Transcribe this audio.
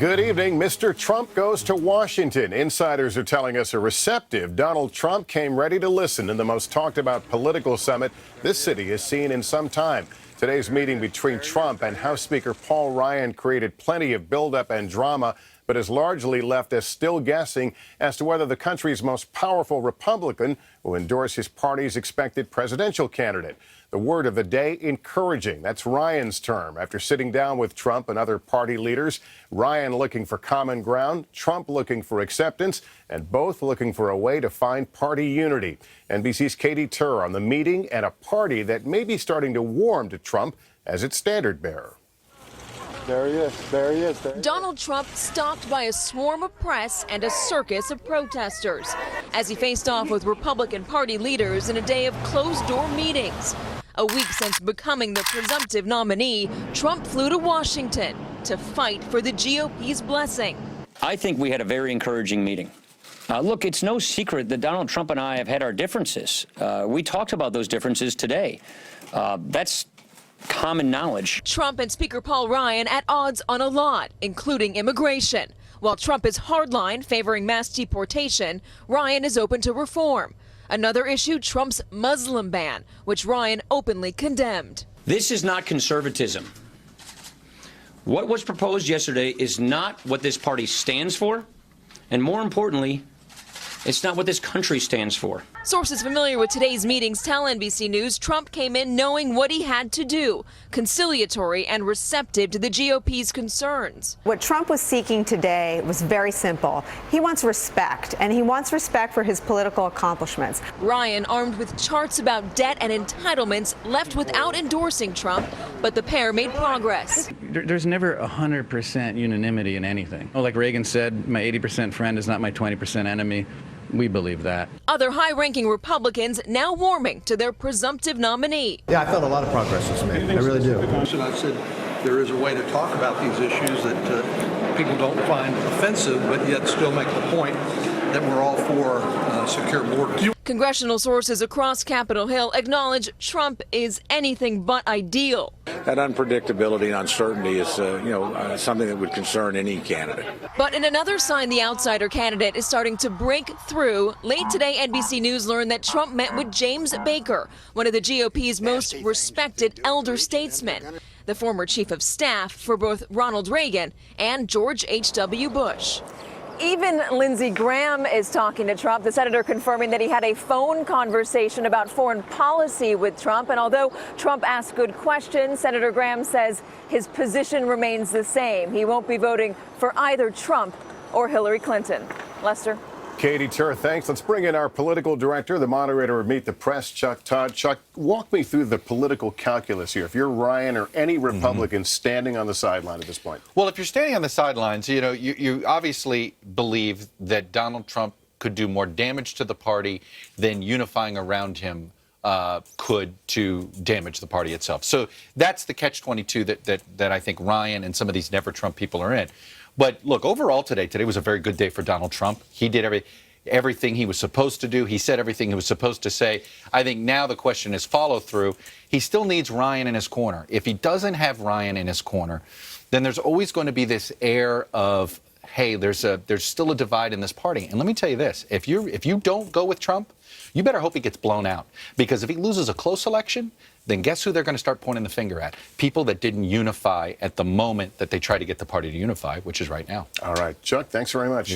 Good evening. Mr. Trump goes to Washington. Insiders are telling us a receptive Donald Trump came ready to listen in the most talked about political summit this city has seen in some time. Today's meeting between Trump and House Speaker Paul Ryan created plenty of buildup and drama, but has largely left us still guessing as to whether the country's most powerful Republican will endorse his party's expected presidential candidate. The word of the day, encouraging. That's Ryan's term. After sitting down with Trump and other party leaders, Ryan looking for common ground, Trump looking for acceptance, and both looking for a way to find party unity. NBC's Katie Tur on the meeting and a party that may be starting to warm to Trump as its standard bearer. There he is. There he is. Donald Trump stalked by a swarm of press and a circus of protesters as he faced off with Republican Party leaders in a day of closed-door meetings. A week since becoming the presumptive nominee, Trump flew to Washington to fight for the GOP's blessing. I think we had a very encouraging meeting. Look, it's no secret that Donald Trump and I have had our differences. We talked about those differences today. That's common knowledge. Trump and Speaker Paul Ryan at odds on a lot, including immigration. While Trump is hardline, favoring mass deportation, Ryan is open to reform. Another issue, Trump's Muslim ban, which Ryan openly condemned. This is not conservatism. What was proposed yesterday is not what this party stands for, and more importantly, it's not what this country stands for. Sources familiar with today's meetings tell NBC News Trump came in knowing what he had to do, conciliatory and receptive to the GOP's concerns. What Trump was seeking today was very simple. He wants respect, and he wants respect for his political accomplishments. Ryan, armed with charts about debt and entitlements, left without endorsing Trump, but the pair made progress. There's never 100% unanimity in anything. Oh, like Reagan said, my 80% friend is not my 20% enemy. We believe that. Other high-ranking Republicans now warming to their presumptive nominee. Yeah, I felt a lot of progress was made. I really do. And I said there is a way to talk about these issues that people don't find offensive, but yet still make the point that we're all for secure borders. Congressional sources across Capitol Hill acknowledge Trump is anything but ideal. That unpredictability and uncertainty is, something that would concern any candidate. But in another sign the outsider candidate is starting to break through, late today NBC News learned that Trump met with James Baker, one of the GOP's most respected elder statesmen, the former chief of staff for both Ronald Reagan and George H.W. Bush. Even Lindsey Graham is talking to Trump, the senator confirming that he had a phone conversation about foreign policy with Trump. And although Trump asked good questions, Senator Graham says his position remains the same. He won't be voting for either Trump or Hillary Clinton. Lester? Katie Tur, thanks. Let's bring in our political director, the moderator of Meet the Press, Chuck Todd. Chuck, walk me through the political calculus here. If you're Ryan or any Republican standing on the sideline at this point. Well, if you're standing on the sidelines, you obviously believe that Donald Trump could do more damage to the party than unifying around him could to damage the party itself. So that's the catch-22 that I think Ryan and some of these never Trump people are in. But look, overall today was a very good day for Donald Trump. He did everything he was supposed to do. He said everything he was supposed to say. I think now the question is follow through. He still needs Ryan in his corner. If he doesn't have Ryan in his corner, then there's always going to be this air of, hey, there's still a divide in this party. And let me tell you this, if you don't go with Trump, you better hope he gets blown out. Because if he loses a close election, then guess who they're going to start pointing the finger at? People that didn't unify at the moment that they tried to get the party to unify, which is right now. All right, Chuck, thanks very much.